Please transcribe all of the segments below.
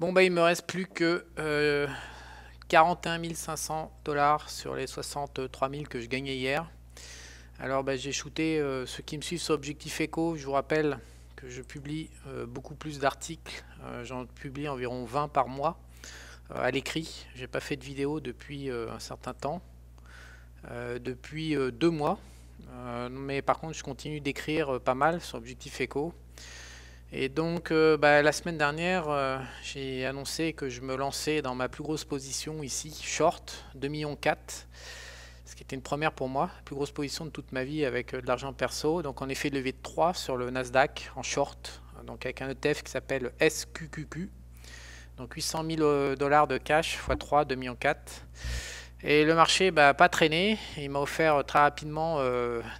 Bon, bah, il me reste plus que 41 500 $ sur les 63 000 que je gagnais hier. Alors, bah, j'ai shooté. Ceux qui me suivent sur Objectif Eco, je vous rappelle que je publie beaucoup plus d'articles. J'en publie environ 20 par mois à l'écrit. J'ai pas fait de vidéo depuis un certain temps, depuis 2 mois. Mais par contre, je continue d'écrire pas mal sur Objectif Eco. Et donc, bah, la semaine dernière, j'ai annoncé que je me lançais dans ma plus grosse position ici, short, 2,4 millions, ce qui était une première pour moi, plus grosse position de toute ma vie avec de l'argent perso. Donc, on a fait levé de 3 sur le Nasdaq en short, donc avec un ETF qui s'appelle SQQQ. Donc, 800 000 $ de cash x 3, 2,4 millions. Et le marché, bah, pas traîné. Il m'a offert très rapidement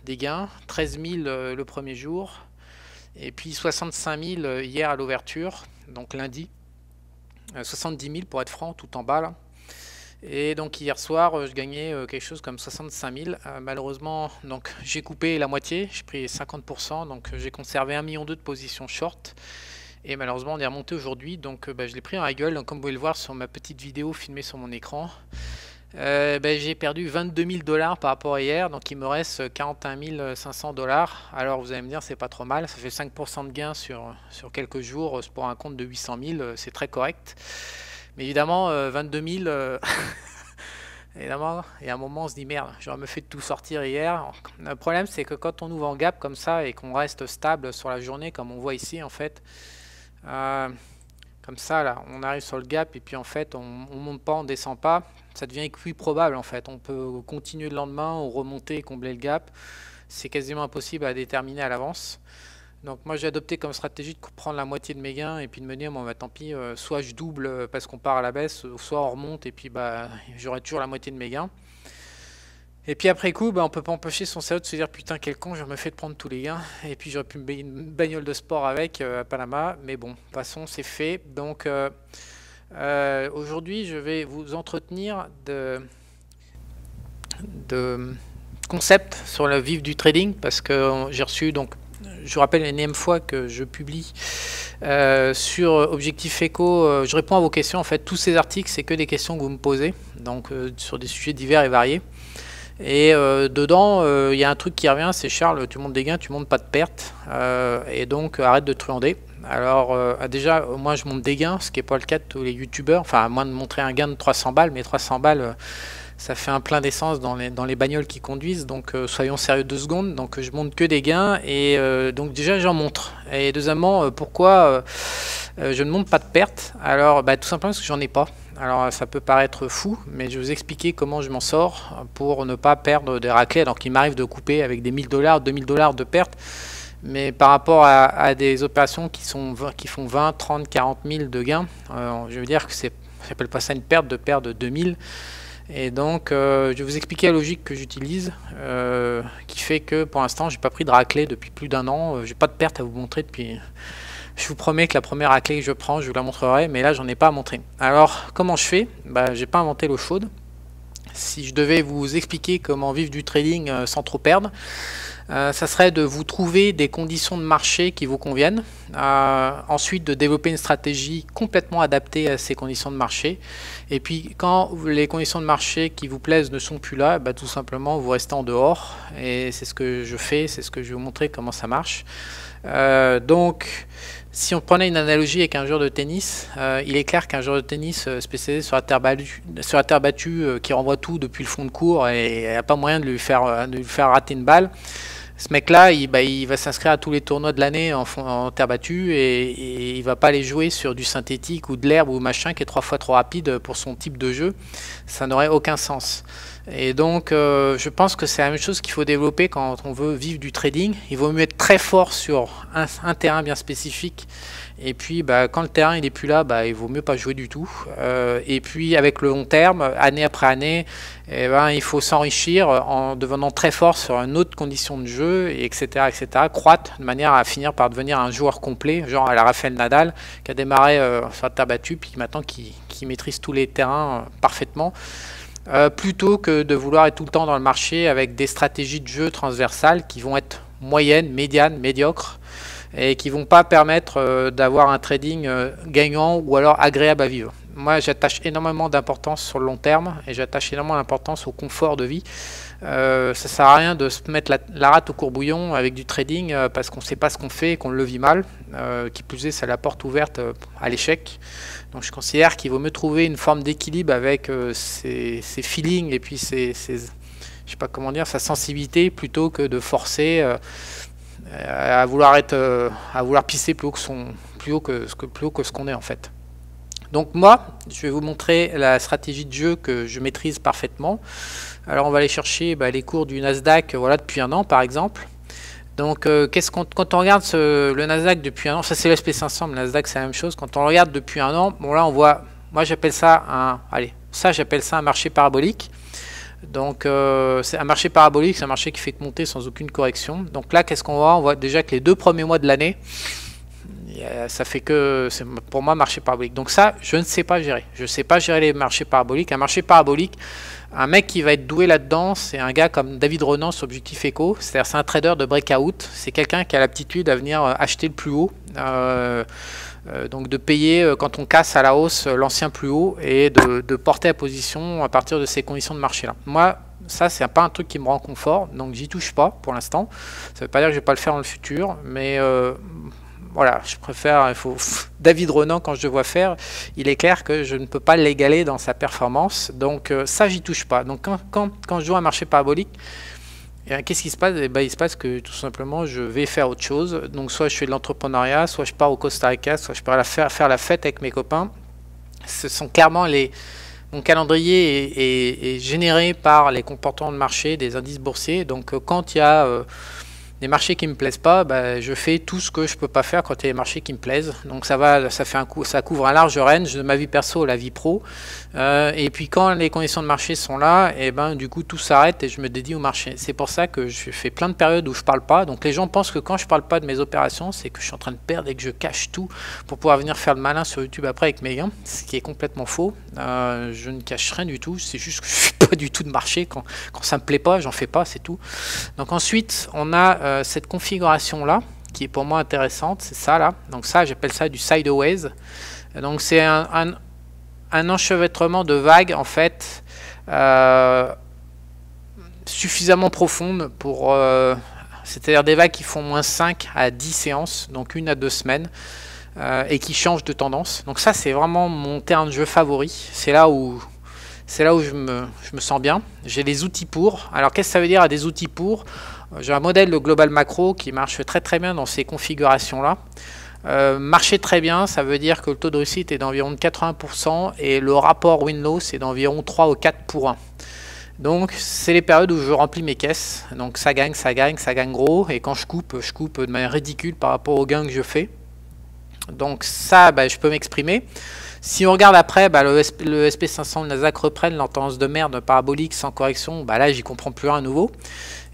des gains, 13 000 le premier jour. Et puis 65 000 hier à l'ouverture, donc lundi. 70 000 pour être franc, tout en bas là. Et donc hier soir, je gagnais quelque chose comme 65 000. Malheureusement, donc j'ai coupé la moitié, j'ai pris 50%, donc j'ai conservé 1,2 million de position short. Et malheureusement, on est remonté aujourd'hui, donc bah, je l'ai pris en la gueule. Donc, comme vous pouvez le voir sur ma petite vidéo filmée sur mon écran. J'ai perdu 22 000 $ par rapport à hier, donc il me reste 41 500 $. Alors vous allez me dire, c'est pas trop mal, ça fait 5% de gain sur quelques jours pour un compte de 800 000, c'est très correct. Mais évidemment, 22 000, évidemment, il y a un moment, on se dit merde, j'aurais me fait tout sortir hier. Le problème, c'est que quand on ouvre en gap comme ça et qu'on reste stable sur la journée, comme on voit ici en fait, comme ça là, on arrive sur le gap et puis en fait on monte pas, on descend pas, ça devient équiprobable en fait. On peut continuer le lendemain ou remonter et combler le gap, c'est quasiment impossible à déterminer à l'avance. Donc moi j'ai adopté comme stratégie de prendre la moitié de mes gains et puis de me dire bon bah tant pis, soit je double parce qu'on part à la baisse, soit on remonte et puis bah j'aurai toujours la moitié de mes gains. Et puis après coup, bah, on peut pas empêcher son cerveau de se dire putain quel con, je me fais de prendre tous les gains. Et puis j'aurais pu me payer une bagnole de sport avec à Panama, mais bon, de toute façon c'est fait. Donc aujourd'hui je vais vous entretenir de concepts sur le vif du trading parce que j'ai reçu donc. Je vous rappelle une énième fois que je publie sur Objectif Eco. Je réponds à vos questions. En fait, tous ces articles, c'est que des questions que vous me posez, donc sur des sujets divers et variés. Et dedans, il y a un truc qui revient, c'est Charles, tu montes des gains, tu montes pas de pertes, et donc arrête de truander. Alors déjà, moi je monte des gains, ce qui n'est pas le cas de tous les youtubeurs, enfin à moins de montrer un gain de 300 balles, mais 300 balles, ça fait un plein d'essence dans les bagnoles qui conduisent, donc soyons sérieux 2 secondes. Donc je monte que des gains, et donc déjà j'en montre. Et deuxièmement, pourquoi je ne monte pas de pertes? Alors tout simplement parce que j'en ai pas. Alors ça peut paraître fou, mais je vais vous expliquer comment je m'en sors pour ne pas perdre des raclés. Donc il m'arrive de couper avec des 1 000 $, 2 000 $ de pertes, mais par rapport à des opérations qui font 20, 30, 40 000 de gains, je veux dire que j'appelle pas ça une perte de perdre 2 000. Et donc je vais vous expliquer la logique que j'utilise, qui fait que pour l'instant j'ai pas pris de raclée depuis plus d'1 an, j'ai pas de perte à vous montrer depuis. Je vous promets que la première raclée que je prends, je vous la montrerai, mais là j'en ai pas à montrer. Alors comment je fais? J'ai pas inventé l'eau chaude. Si je devais vous expliquer comment vivre du trading sans trop perdre, ça serait de vous trouver des conditions de marché qui vous conviennent, ensuite de développer une stratégie complètement adaptée à ces conditions de marché, et puis quand les conditions de marché qui vous plaisent ne sont plus là, tout simplement vous restez en dehors, et c'est ce que je fais, c'est ce que je vais vous montrer comment ça marche. Donc si on prenait une analogie avec un joueur de tennis, il est clair qu'un joueur de tennis spécialisé sur la terre battue, qui renvoie tout depuis le fond de court et il n'y a pas moyen de lui faire rater une balle, ce mec-là, il va s'inscrire à tous les tournois de l'année en terre battue et il va pas aller jouer sur du synthétique ou de l'herbe ou machin qui est 3 fois trop rapide pour son type de jeu. Ça n'aurait aucun sens. Et donc, je pense que c'est la même chose qu'il faut développer quand on veut vivre du trading. Il vaut mieux être très fort sur un terrain bien spécifique. Et puis, quand le terrain il est plus là, il vaut mieux pas jouer du tout. Et puis, avec le long terme, année après année, il faut s'enrichir en devenant très fort sur une autre condition de jeu, etc., etc. Croître de manière à finir par devenir un joueur complet, genre à la Rafael Nadal, qui a démarré sur la terre battue, puis maintenant qui maîtrise tous les terrains parfaitement. Plutôt que de vouloir être tout le temps dans le marché avec des stratégies de jeu transversales qui vont être moyennes, médianes, médiocres, et qui vont pas permettre d'avoir un trading gagnant ou alors agréable à vivre. Moi, j'attache énormément d'importance sur le long terme et j'attache énormément d'importance au confort de vie. Ça sert à rien de se mettre la rate au courbouillon avec du trading parce qu'on ne sait pas ce qu'on fait et qu'on le vit mal. Qui plus est, c'est la porte ouverte à l'échec. Donc je considère qu'il vaut mieux trouver une forme d'équilibre avec ses feelings et puis je sais pas comment dire, sa sensibilité plutôt que de forcer à vouloir pisser plus haut que ce qu'on est en fait. Donc moi, je vais vous montrer la stratégie de jeu que je maîtrise parfaitement. Alors on va aller chercher les cours du Nasdaq voilà, depuis un an par exemple. Donc quand on regarde le Nasdaq depuis un an, ça c'est le SP500, le Nasdaq c'est la même chose. Quand on le regarde depuis un an, bon là on voit, moi j'appelle ça j'appelle ça un marché parabolique. Donc c'est un marché parabolique, c'est un marché qui fait que monter sans aucune correction. Donc là qu'est-ce qu'on voit? On voit déjà que les 2 premiers mois de l'année, ça fait que c'est pour moi marché parabolique. Donc ça, je ne sais pas gérer. Je ne sais pas gérer les marchés paraboliques. Un marché parabolique, un mec qui va être doué là-dedans, c'est un gars comme David Renan sur Objectif Eco. C'est-à-dire c'est un trader de breakout. C'est quelqu'un qui a l'aptitude à venir acheter le plus haut. Donc de payer quand on casse à la hausse l'ancien plus haut et de porter la position à partir de ces conditions de marché là. Moi, ça c'est pas un truc qui me rend confort, donc j'y touche pas pour l'instant. Ça veut pas dire que je vais pas le faire dans le futur, mais voilà, je préfère, David Renan, quand je le vois faire, il est clair que je ne peux pas l'égaler dans sa performance, donc ça j'y touche pas. Donc quand je joue un marché parabolique, qu'est-ce qui se passe? Il se passe que tout simplement je vais faire autre chose. Donc soit je fais de l'entrepreneuriat, soit je pars au Costa Rica, soit je pars faire la fête avec mes copains. Ce sont clairement mon calendrier est généré par les comportements de marché des indices boursiers. Donc quand il y a des marchés qui me plaisent pas, je fais tout ce que je peux pas faire quand il y a des marchés qui me plaisent. Donc ça couvre un large range de ma vie perso à la vie pro. Et puis quand les conditions de marché sont là, et du coup tout s'arrête et je me dédie au marché. C'est pour ça que je fais plein de périodes où je parle pas. Donc les gens pensent que quand je parle pas de mes opérations, c'est que je suis en train de perdre et que je cache tout pour pouvoir venir faire le malin sur YouTube après avec mes gains, ce qui est complètement faux. Je ne cache rien du tout. C'est juste que je fais pas du tout de marché. Quand ça me plaît pas, j'en fais pas, c'est tout. Donc ensuite, on a cette configuration là qui est pour moi intéressante, c'est ça là. Donc ça, j'appelle ça du sideways. Donc c'est un enchevêtrement de vagues en fait suffisamment profondes pour c'est-à-dire des vagues qui font moins 5 à 10 séances, donc 1 à 2 semaines, et qui changent de tendance. Donc ça c'est vraiment mon terrain de jeu favori. C'est là où je me sens bien. J'ai les outils pour. Alors qu'est-ce que ça veut dire à des outils pour? J'ai un modèle de global macro qui marche très très bien dans ces configurations là. Marcher très bien, ça veut dire que le taux de réussite est d'environ 80% et le rapport win-loss est d'environ 3 ou 4 pour 1. Donc c'est les périodes où je remplis mes caisses. Donc ça gagne gros, et quand je coupe de manière ridicule par rapport aux gains que je fais. Donc ça, je peux m'exprimer. Si on regarde après, le SP500, le Nasdaq reprennent leur tendance de merde parabolique sans correction, là j'y comprends plus rien à nouveau.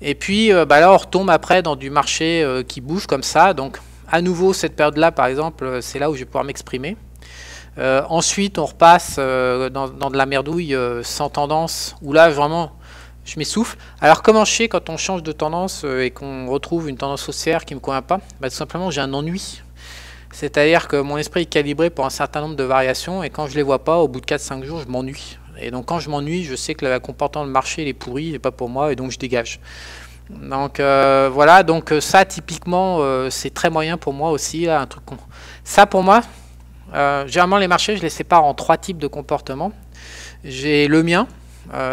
Et puis là on retombe après dans du marché qui bouge comme ça. Donc à nouveau cette période là par exemple, c'est là où je vais pouvoir m'exprimer. Ensuite on repasse dans de la merdouille sans tendance, où là vraiment je m'essouffle. Alors comment je sais quand on change de tendance et qu'on retrouve une tendance haussière qui ne me convient pas? Tout simplement j'ai un ennui. C'est-à-dire que mon esprit est calibré pour un certain nombre de variations, et quand je ne les vois pas, au bout de 4-5 jours, je m'ennuie. Et donc quand je m'ennuie, je sais que le comportement de marché il est pourri, il n'est pas pour moi, et donc je dégage. Donc voilà, donc ça typiquement, c'est très moyen pour moi aussi, là, un truc con. Ça pour moi, généralement les marchés, je les sépare en 3 types de comportements. J'ai le mien,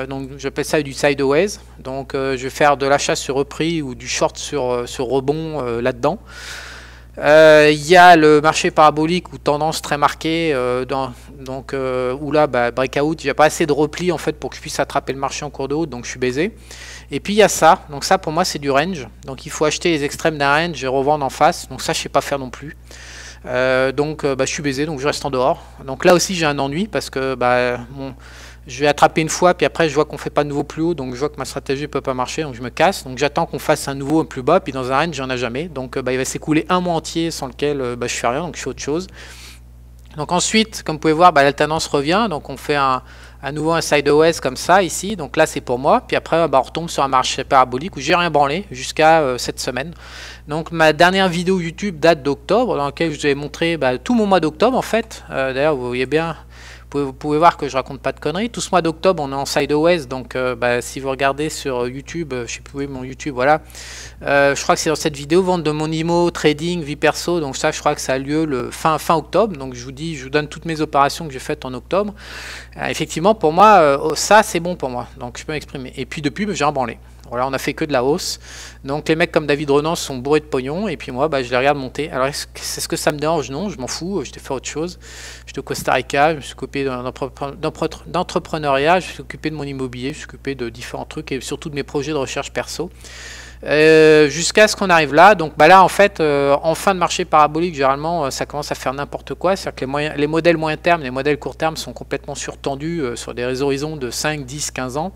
donc j'appelle ça du sideways, donc je vais faire de l'achat sur repris ou du short sur rebond là-dedans. Il y a le marché parabolique ou tendance très marquée, où là breakout, il n'y a pas assez de repli en fait pour que je puisse attraper le marché en cours de route, donc je suis baisé. Et puis il y a ça, donc ça pour moi c'est du range, donc il faut acheter les extrêmes d'un range et revendre en face, donc ça je sais pas faire non plus. Je suis baisé, donc je reste en dehors. Donc là aussi j'ai un ennui parce que je vais attraper une fois, puis après je vois qu'on fait pas de nouveau plus haut, donc je vois que ma stratégie ne peut pas marcher, donc je me casse. Donc j'attends qu'on fasse un nouveau plus bas, puis dans un range, j'en ai jamais. Donc il va s'écouler un mois entier sans lequel je fais rien, donc je fais autre chose. Donc ensuite, comme vous pouvez voir, l'alternance revient, donc on fait à nouveau un sideways comme ça ici, donc là c'est pour moi, puis après on retombe sur un marché parabolique où j'ai rien branlé jusqu'à cette semaine. Donc ma dernière vidéo YouTube date d'octobre, dans laquelle je vous ai montré tout mon mois d'octobre en fait. D'ailleurs vous voyez bien, vous pouvez voir que je raconte pas de conneries. Tout ce mois d'octobre, on est en sideways, donc si vous regardez sur YouTube, je sais plus où est mon YouTube, voilà. Je crois que c'est dans cette vidéo, vente de mon IMO, trading, vie perso, donc ça je crois que ça a lieu le fin octobre, donc je vous donne toutes mes opérations que j'ai faites en octobre. Effectivement, pour moi, ça c'est bon pour moi, donc je peux m'exprimer. Et puis depuis, j'ai rebranlé. Voilà, on a fait que de la hausse. Donc les mecs comme David Renan sont bourrés de pognon et puis moi je les regarde monter. Alors est-ce que ça me dérange? Non, je m'en fous, j'étais fait autre chose. J'étais au Costa Rica, je me suis occupé d'entrepreneuriat, je me suis occupé de mon immobilier, je me suis occupé de différents trucs et surtout de mes projets de recherche perso. Jusqu'à ce qu'on arrive là. Donc là en fait en fin de marché parabolique généralement ça commence à faire n'importe quoi, c'est-à-dire que les modèles moyen terme, les modèles court terme sont complètement surtendus sur des horizons de 5, 10, 15 ans.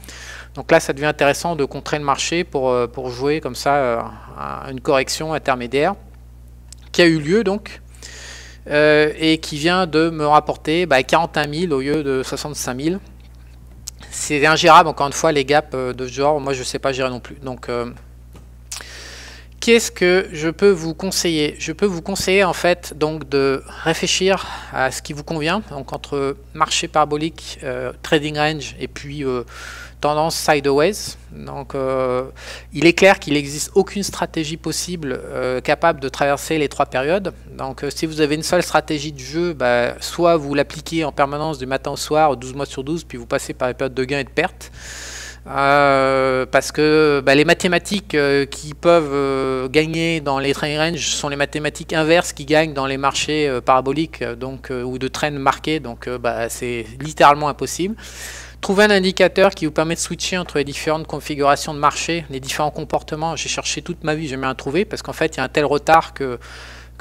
Donc là ça devient intéressant de contrer le marché pour jouer comme ça une correction intermédiaire qui a eu lieu donc et qui vient de me rapporter 41 000 au lieu de 65 000. C'est ingérable encore une fois les gaps de ce genre, moi je ne sais pas gérer non plus. Donc qu'est-ce que je peux vous conseiller? Je peux vous conseiller en fait donc de réfléchir à ce qui vous convient, donc entre marché parabolique, trading range et puis tendance sideways. Donc il est clair qu'il n'existe aucune stratégie possible capable de traverser les trois périodes. Donc si vous avez une seule stratégie de jeu, soit vous l'appliquez en permanence du matin au soir, 12 mois sur 12, puis vous passez par les périodes de gains et de pertes. Parce que les mathématiques qui peuvent gagner dans les trading range sont les mathématiques inverses qui gagnent dans les marchés paraboliques ou de trend marqués, donc c'est littéralement impossible. Trouver un indicateur qui vous permet de switcher entre les différentes configurations de marché, les différents comportements. J'ai cherché toute ma vie, j'ai jamais rien trouvé parce qu'en fait il y a un tel retard que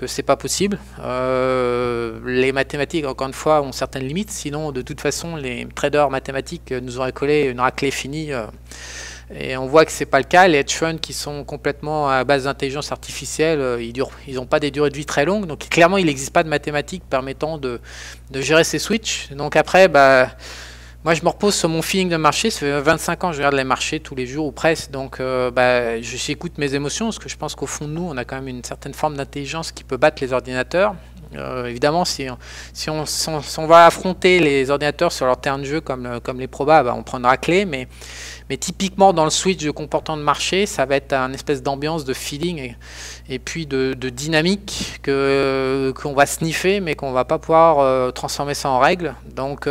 c'est pas possible. Les mathématiques, encore une fois, ont certaines limites. Sinon, de toute façon, les traders mathématiques nous auraient collé une raclée finie. Et on voit que c'est pas le cas. Les hedge funds qui sont complètement à base d'intelligence artificielle, ils n'ont pas des durées de vie très longues. Donc clairement, il n'existe pas de mathématiques permettant de gérer ces switches. Donc après, moi, je me repose sur mon feeling de marché. Ça fait 25 ans que je regarde les marchés tous les jours ou presque. Donc, j'écoute mes émotions parce que je pense qu'au fond de nous, on a quand même une certaine forme d'intelligence qui peut battre les ordinateurs. Évidemment, si on va affronter les ordinateurs sur leur terrain de jeu comme les probas, on prendra clé. Mais typiquement, dans le switch de comportement de marché, ça va être un espèce d'ambiance, de feeling et puis de dynamique qu'on va sniffer, mais qu'on ne va pas pouvoir transformer ça en règle. Donc,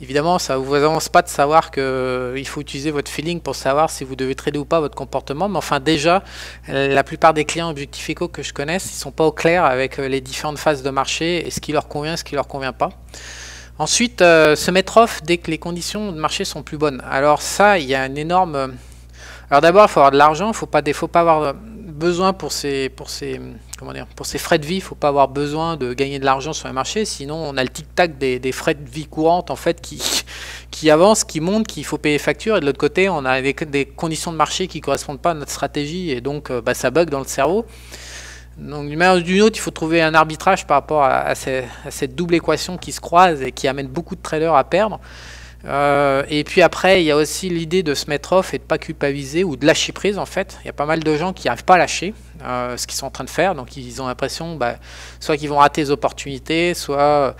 évidemment, ça ne vous avance pas de savoir qu'il faut utiliser votre feeling pour savoir si vous devez trader ou pas votre comportement. Mais enfin, déjà, la plupart des clients Objectif Eco que je connaisse, ils ne sont pas au clair avec les différentes phases de marché et ce qui leur convient, ce qui ne leur convient pas. Ensuite, se mettre off dès que les conditions de marché sont plus bonnes. Alors ça, il y a une énorme... Alors d'abord, il faut avoir de l'argent, il ne faut pas avoir besoin pour ces frais de vie, il ne faut pas avoir besoin de gagner de l'argent sur les marchés, sinon on a le tic-tac des frais de vie courantes en fait qui avancent, qui montent, qu'il faut payer facture, et de l'autre côté on a des conditions de marché qui ne correspondent pas à notre stratégie et donc ça bug dans le cerveau. Donc d'une manière ou d'une autre, il faut trouver un arbitrage par rapport à cette double équation qui se croise et qui amène beaucoup de traders à perdre. Et puis après, il y a aussi l'idée de se mettre off et de ne pas culpabiliser ou de lâcher prise en fait. Il y a pas mal de gens qui n'arrivent pas à lâcher ce qu'ils sont en train de faire, donc ils ont l'impression soit qu'ils vont rater des opportunités, soit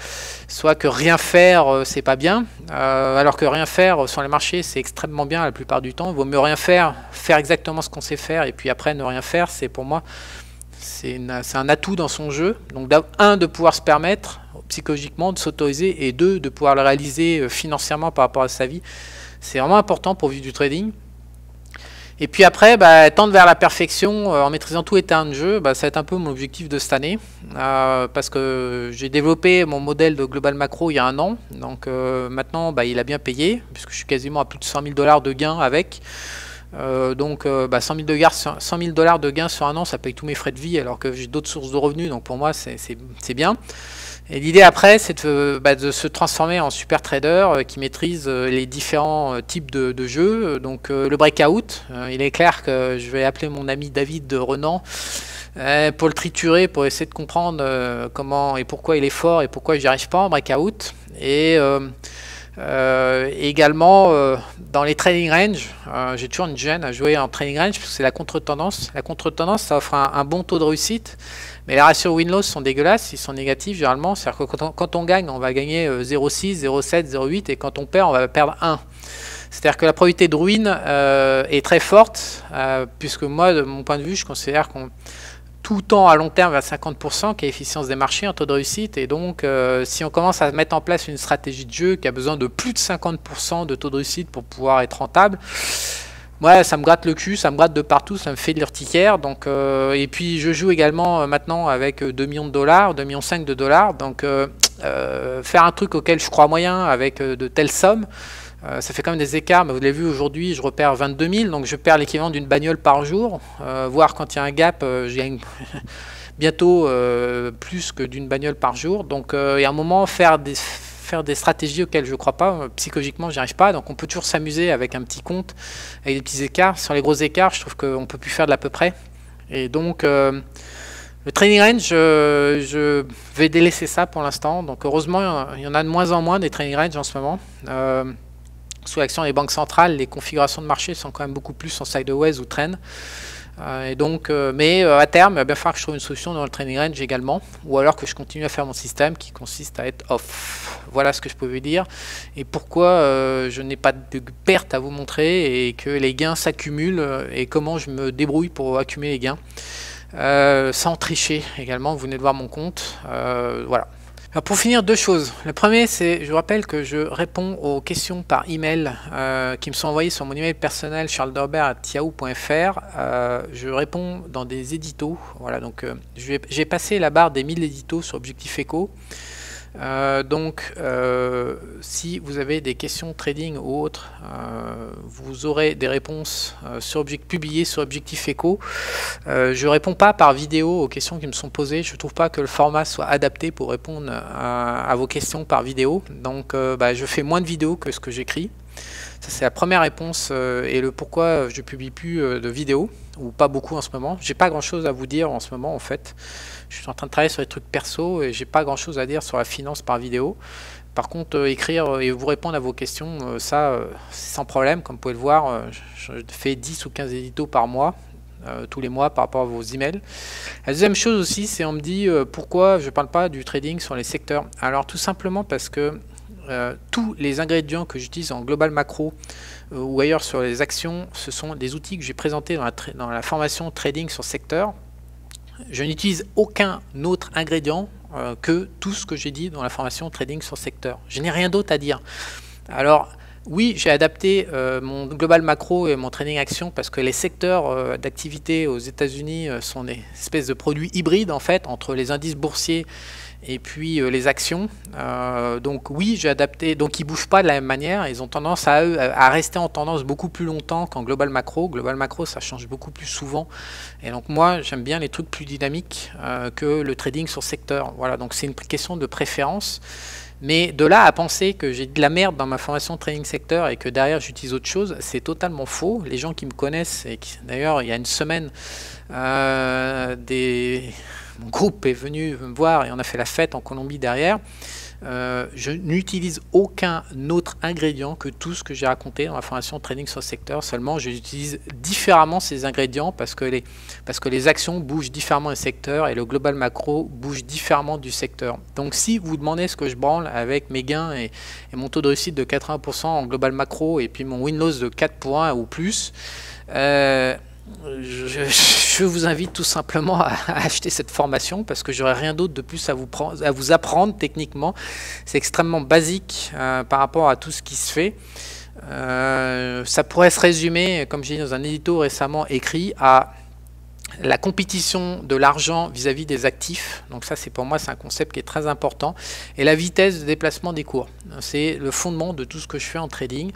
que rien faire c'est pas bien, alors que rien faire sur les marchés c'est extrêmement bien la plupart du temps. Il vaut mieux rien faire exactement ce qu'on sait faire et puis après ne rien faire, c'est pour moi c'est un atout dans son jeu. Donc de pouvoir se permettre psychologiquement de s'autoriser et de pouvoir le réaliser financièrement par rapport à sa vie. C'est vraiment important pour vivre du trading. Et puis après, tendre vers la perfection en maîtrisant tous les terrains de jeu, ça va être un peu mon objectif de cette année. Parce que j'ai développé mon modèle de Global Macro il y a un an. Donc maintenant, il a bien payé, puisque je suis quasiment à plus de 100 000 $ de gains avec. 100 000 $ de gains sur un an, ça paye tous mes frais de vie, alors que j'ai d'autres sources de revenus. Donc pour moi, c'est bien. Et l'idée après, c'est de se transformer en super trader qui maîtrise les différents types de jeux. Donc le breakout, il est clair que je vais appeler mon ami David de Renan pour le triturer, pour essayer de comprendre comment et pourquoi il est fort et pourquoi j'y arrive pas en breakout. Et également, dans les trading range, j'ai toujours une gêne à jouer en trading range parce que c'est la contre-tendance. La contre-tendance, ça offre un bon taux de réussite, mais les ratios win-loss sont dégueulasses, ils sont négatifs généralement. C'est-à-dire que quand on gagne, on va gagner 0,6, 0,7, 0,8, et quand on perd, on va perdre 1. C'est-à-dire que la probabilité de ruine est très forte, puisque moi, de mon point de vue, je considère qu'on tout temps à long terme vers 50%, qui est l'efficience des marchés en taux de réussite. Et donc, si on commence à mettre en place une stratégie de jeu qui a besoin de plus de 50% de taux de réussite pour pouvoir être rentable, ouais, ça me gratte le cul, ça me gratte de partout, ça me fait de l'urticaire. Donc, et puis, je joue également maintenant avec 2 millions de dollars, 2,5 millions de dollars. Donc, faire un truc auquel je crois moyen avec de telles sommes, ça fait quand même des écarts, mais vous l'avez vu aujourd'hui, je repère 22 000, donc je perds l'équivalent d'une bagnole par jour, voire quand il y a un gap, je gagne bientôt plus que d'une bagnole par jour. Donc il y a un moment, faire des stratégies auxquelles je ne crois pas, psychologiquement j'y arrive pas, donc on peut toujours s'amuser avec un petit compte, avec des petits écarts. Sur les gros écarts, je trouve qu'on ne peut plus faire de l'à peu près. Et donc le trading range, je vais délaisser ça pour l'instant. Donc heureusement, il y en a de moins en moins des trading range en ce moment. Sous l'action des banques centrales, les configurations de marché sont quand même beaucoup plus en sideways ou trend. Et donc, mais à terme, il va bien falloir que je trouve une solution dans le trading range également, ou alors que je continue à faire mon système qui consiste à être off. Voilà ce que je peux vous dire, et pourquoi je n'ai pas de perte à vous montrer, et que les gains s'accumulent, et comment je me débrouille pour accumuler les gains, sans tricher également. Vous venez de voir mon compte, voilà. Alors pour finir, deux choses. Le premier, c'est, je vous rappelle que je réponds aux questions par email qui me sont envoyées sur mon email personnel charlesdorber@yahoo.fr. Je réponds dans des éditos. Voilà, donc j'ai passé la barre des 1000 éditos sur Objectif Eco. Donc si vous avez des questions trading ou autres, vous aurez des réponses publiées sur Objectif Eco. Je ne réponds pas par vidéo aux questions qui me sont posées. Je ne trouve pas que le format soit adapté pour répondre à vos questions par vidéo. Donc je fais moins de vidéos que ce que j'écris. Ça, c'est la première réponse, et le pourquoi je publie plus de vidéos, ou pas beaucoup en ce moment. J'ai pas grand chose à vous dire en ce moment en fait. Je suis en train de travailler sur les trucs perso et j'ai pas grand chose à dire sur la finance par vidéo. Par contre, écrire et vous répondre à vos questions, ça c'est sans problème. Comme vous pouvez le voir, je fais 10 ou 15 éditos par mois, tous les mois par rapport à vos emails. La deuxième chose aussi, c'est on me dit pourquoi je ne parle pas du trading sur les secteurs. Alors tout simplement parce que tous les ingrédients que j'utilise en global macro ou ailleurs sur les actions, ce sont des outils que j'ai présentés dans la formation trading sur secteur. Je n'utilise aucun autre ingrédient que tout ce que j'ai dit dans la formation trading sur secteur. Je n'ai rien d'autre à dire. Alors oui, j'ai adapté mon global macro et mon trading action parce que les secteurs d'activité aux États-Unis sont des espèces de produits hybrides en fait entre les indices boursiers et puis les actions. Donc oui, j'ai adapté. Donc ils ne bougent pas de la même manière. Ils ont tendance à rester en tendance beaucoup plus longtemps qu'en global macro. Global macro, ça change beaucoup plus souvent. Et donc moi, j'aime bien les trucs plus dynamiques que le trading sur secteur. Voilà, donc c'est une question de préférence. Mais de là à penser que j'ai de la merde dans ma formation trading secteur et que derrière j'utilise autre chose, c'est totalement faux. Les gens qui me connaissent, et d'ailleurs il y a une semaine, mon groupe est venu me voir et on a fait la fête en Colombie derrière. Je n'utilise aucun autre ingrédient que tout ce que j'ai raconté dans la formation trading sur secteur. Seulement, j'utilise différemment ces ingrédients parce que les actions bougent différemment des secteurs et le global macro bouge différemment du secteur. Donc, si vous demandez ce que je branle avec mes gains et mon taux de réussite de 80% en global macro et puis mon win-loss de 4 pour 1 ou plus, je vous invite tout simplement à acheter cette formation parce que j'aurai rien d'autre de plus à vous apprendre techniquement. C'est extrêmement basique par rapport à tout ce qui se fait. Ça pourrait se résumer, comme j'ai dit dans un édito récemment écrit, à la compétition de l'argent vis-à-vis des actifs. Donc ça, c'est pour moi, c'est un concept qui est très important. Et la vitesse de déplacement des cours. C'est le fondement de tout ce que je fais en trading.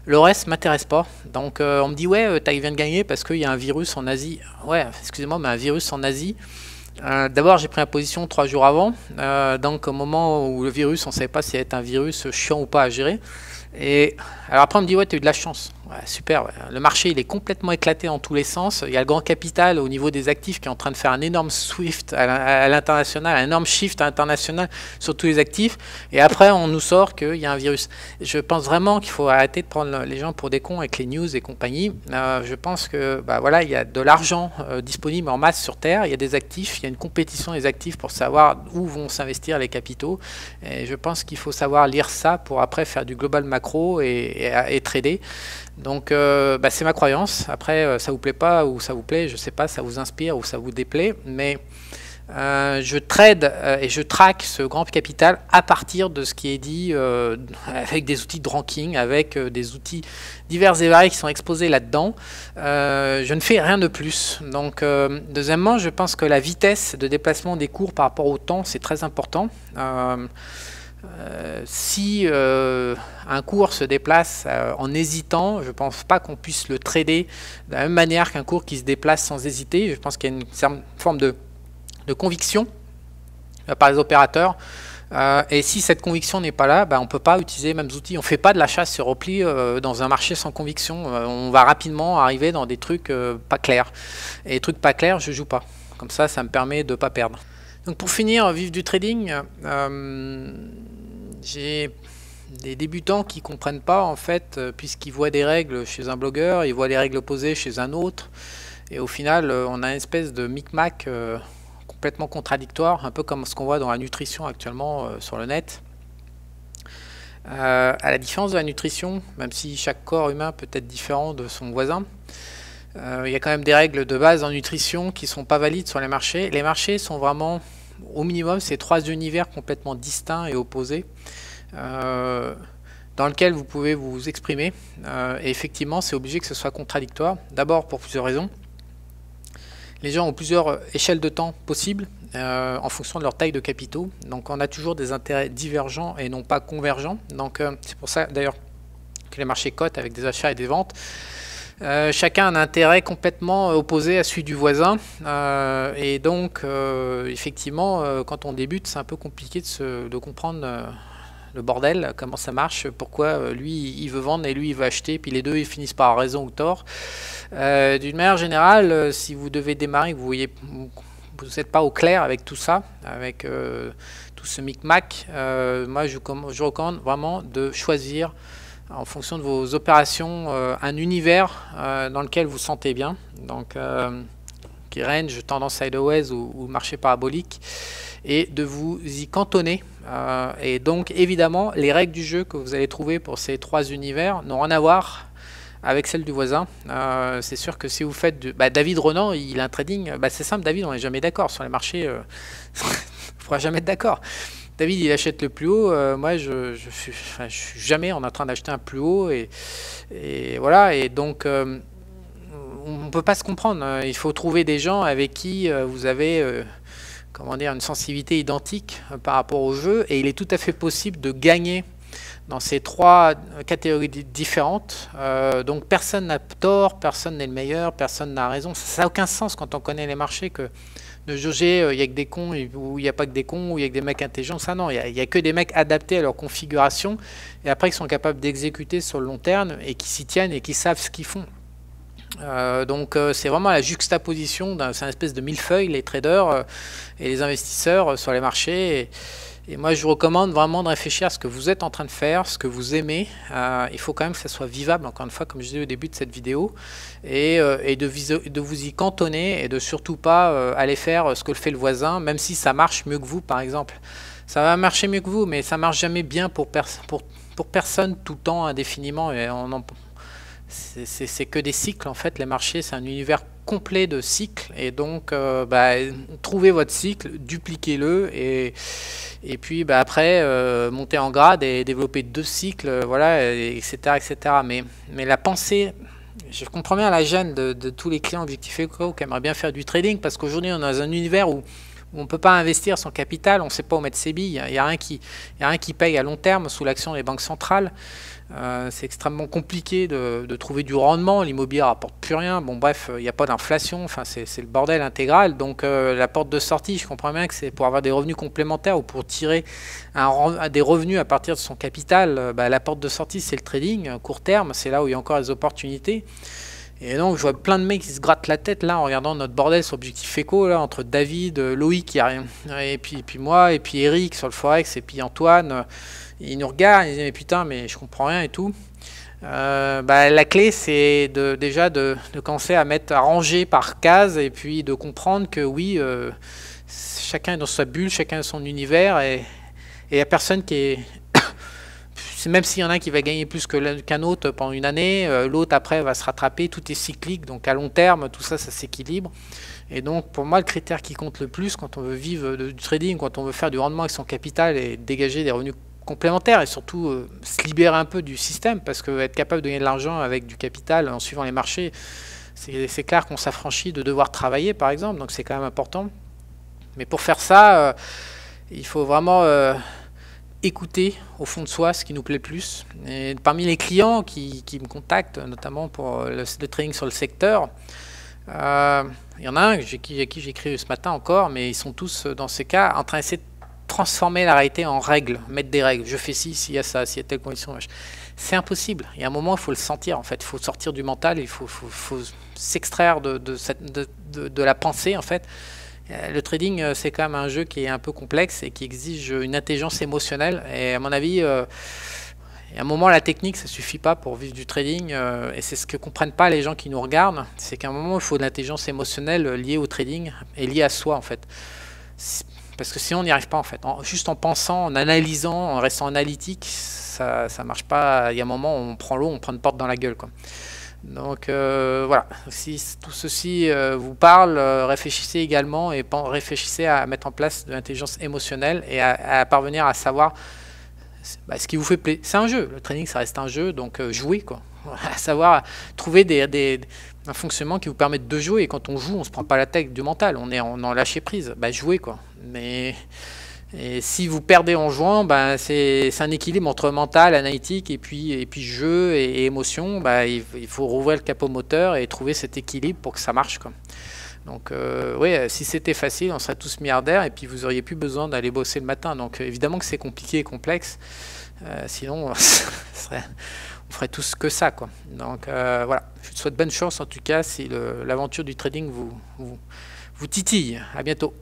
Le reste ne m'intéresse pas. Donc on me dit, ouais, tu viens de gagner parce qu'il y a un virus en Asie. Ouais, excusez-moi, mais un virus en Asie. D'abord, j'ai pris la position 3 jours avant. Donc au moment où le virus, on ne savait pas si c'était un virus chiant ou pas à gérer. Et alors après, on me dit, ouais, tu as eu de la chance. Ouais, super, ouais. Le marché il est complètement éclaté dans tous les sens. Il y a le grand capital au niveau des actifs qui est en train de faire un énorme swift à l'international, un énorme shift à l'international sur tous les actifs. Et après, on nous sort qu'il y a un virus. Je pense vraiment qu'il faut arrêter de prendre les gens pour des cons avec les news et compagnie. Je pense que voilà, il y a de l'argent disponible en masse sur Terre. Il y a des actifs, il y a une compétition des actifs pour savoir où vont s'investir les capitaux. Et je pense qu'il faut savoir lire ça pour après faire du global macro et trader. Donc c'est ma croyance. Après ça vous plaît pas ou ça vous plaît, je sais pas, ça vous inspire ou ça vous déplaît, mais je trade et je traque ce grand capital à partir de ce qui est dit avec des outils de ranking, avec des outils divers et variés qui sont exposés là-dedans. Je ne fais rien de plus. Donc deuxièmement, je pense que la vitesse de déplacement des cours par rapport au temps, c'est très important. Si un cours se déplace en hésitant, je ne pense pas qu'on puisse le trader de la même manière qu'un cours qui se déplace sans hésiter. Je pense qu'il y a une forme de conviction par les opérateurs. Et si cette conviction n'est pas là, on ne peut pas utiliser les mêmes outils. On ne fait pas de la chasse sur repli dans un marché sans conviction. On va rapidement arriver dans des trucs pas clairs. Et les trucs pas clairs, je ne joue pas. Comme ça, ça me permet de ne pas perdre. Donc pour finir, vivre du trading, j'ai des débutants qui ne comprennent pas en fait, puisqu'ils voient des règles chez un blogueur, ils voient les règles opposées chez un autre, et au final on a une espèce de micmac complètement contradictoire, un peu comme ce qu'on voit dans la nutrition actuellement sur le net. À la différence de la nutrition, même si chaque corps humain peut être différent de son voisin, il y a quand même des règles de base en nutrition qui ne sont pas valides sur les marchés. Les marchés sont vraiment, au minimum, ces trois univers complètement distincts et opposés dans lesquels vous pouvez vous exprimer. Et effectivement, c'est obligé que ce soit contradictoire. D'abord pour plusieurs raisons. Les gens ont plusieurs échelles de temps possibles en fonction de leur taille de capitaux. Donc on a toujours des intérêts divergents et non pas convergents. Donc c'est pour ça d'ailleurs que les marchés cotent avec des achats et des ventes. Chacun a un intérêt complètement opposé à celui du voisin et donc effectivement quand on débute c'est un peu compliqué de comprendre le bordel, comment ça marche, pourquoi lui il veut vendre et lui il veut acheter, puis les deux ils finissent par avoir raison ou tort. D'une manière générale, si vous devez démarrer, vous n'êtes pas au clair avec tout ça, avec tout ce micmac, moi je recommande vraiment de choisir en fonction de vos opérations, un univers dans lequel vous sentez bien, donc qui range, tendance sideways ou marché parabolique, et de vous y cantonner. Et donc évidemment, les règles du jeu que vous allez trouver pour ces trois univers n'ont rien à voir avec celle du voisin. C'est sûr que si vous faites David Ronan, il a un trading, c'est simple, David, on n'est jamais d'accord sur les marchés, on ne pourra jamais être d'accord. David il achète le plus haut, moi je suis jamais en train d'acheter un plus haut et voilà, et donc on ne peut pas se comprendre. Il faut trouver des gens avec qui vous avez comment dire, une sensibilité identique par rapport au jeu, et il est tout à fait possible de gagner dans ces trois catégories différentes. Donc personne n'a tort, personne n'est le meilleur, personne n'a raison. Ça n'a aucun sens quand on connaît les marchés que de jauger, il n'y a que des cons, ou il n'y a pas que des cons, ou il y a que des mecs intelligents. Ça non, il n'y a que des mecs adaptés à leur configuration, et après qui sont capables d'exécuter sur le long terme, et qui s'y tiennent, et qui savent ce qu'ils font. Donc c'est vraiment la juxtaposition, c'est une espèce de millefeuille, les traders et les investisseurs sur les marchés. Et moi je vous recommande vraiment de réfléchir à ce que vous êtes en train de faire, ce que vous aimez. Il faut quand même que ça soit vivable, encore une fois, comme je disais au début de cette vidéo, et de vous y cantonner, et de surtout pas aller faire ce que fait le voisin, même si ça marche mieux que vous par exemple. Ça va marcher mieux que vous, mais ça marche jamais bien pour personne tout le temps indéfiniment, et c'est que des cycles en fait. Les marchés c'est un univers complet de cycles, et donc trouvez votre cycle, dupliquez-le, et puis après montez en grade et développez deux cycles, voilà, etc. Mais la pensée, je comprends bien la gêne de tous les clients Objectif Eco qui aimeraient bien faire du trading, parce qu'aujourd'hui on est dans un univers où où on ne peut pas investir son capital, on ne sait pas où mettre ses billes. Il n'y a rien qui paye à long terme sous l'action des banques centrales. C'est extrêmement compliqué de trouver du rendement. L'immobilier ne rapporte plus rien. Bon, bref, il n'y a pas d'inflation. Enfin, c'est le bordel intégral. Donc, la porte de sortie, je comprends bien que c'est pour avoir des revenus complémentaires ou pour tirer des revenus à partir de son capital. La porte de sortie, c'est le trading. Court terme, c'est là où il y a encore des opportunités. Et donc, je vois plein de mecs qui se grattent la tête là en regardant notre bordel sur Objectif Eco, là, entre David, Loïc, qui a rien, et puis moi, et puis Eric sur le Forex, et puis Antoine. Ils nous regardent, ils disent mais putain, mais je comprends rien et tout. La clé, c'est déjà de commencer à ranger par case, et puis de comprendre que oui, chacun est dans sa bulle, chacun a son univers, et il n'y a personne qui est... Même s'il y en a un qui va gagner plus qu'un autre pendant une année, l'autre après va se rattraper, tout est cyclique, donc à long terme, tout ça, ça s'équilibre. Et donc pour moi, le critère qui compte le plus quand on veut vivre du trading, quand on veut faire du rendement avec son capital et dégager des revenus complémentaires et surtout se libérer un peu du système, parce que être capable de gagner de l'argent avec du capital en suivant les marchés, c'est clair qu'on s'affranchit de devoir travailler par exemple, donc c'est quand même important. Mais pour faire ça, il faut vraiment... écouter au fond de soi ce qui nous plaît le plus. Et parmi les clients qui me contactent, notamment pour le trading sur le secteur, il y en a un à qui j'ai écrit ce matin encore, mais ils sont tous dans ces cas en train d'essayer de transformer la réalité en règles, mettre des règles. Je fais ci, s'il y a ça, s'il y a telle condition. C'est impossible. Il y a un moment, il faut le sentir en fait. Il faut sortir du mental, il faut s'extraire de la pensée en fait. Le trading, c'est quand même un jeu qui est un peu complexe et qui exige une intelligence émotionnelle. Et à mon avis, à un moment, la technique, ça ne suffit pas pour vivre du trading. Et c'est ce que ne comprennent pas les gens qui nous regardent. C'est qu'à un moment, il faut de l'intelligence émotionnelle liée au trading et liée à soi, en fait. Parce que sinon, on n'y arrive pas, en fait. Juste en pensant, en analysant, en restant analytique, ça ne marche pas. Il y a un moment, on prend l'eau, on prend une porte dans la gueule, quoi. Donc voilà, si tout ceci vous parle, réfléchissez également et réfléchissez à mettre en place de l'intelligence émotionnelle et à parvenir à savoir ce qui vous fait plaisir. C'est un jeu, le trading ça reste un jeu, donc jouez quoi. À savoir trouver un fonctionnement qui vous permette de jouer, et quand on joue on se prend pas la tête du mental, on en lâcher prise, jouez quoi. Et si vous perdez en jouant, c'est un équilibre entre mental, analytique et puis jeu et émotion. Il faut rouvrir le capot moteur et trouver cet équilibre pour que ça marche, quoi. Donc oui, si c'était facile, on serait tous milliardaires et puis vous auriez plus besoin d'aller bosser le matin. Donc évidemment que c'est compliqué et complexe. Sinon, on ferait tous que ça, quoi. Donc voilà, je vous souhaite bonne chance en tout cas si l'aventure du trading vous titille. À bientôt.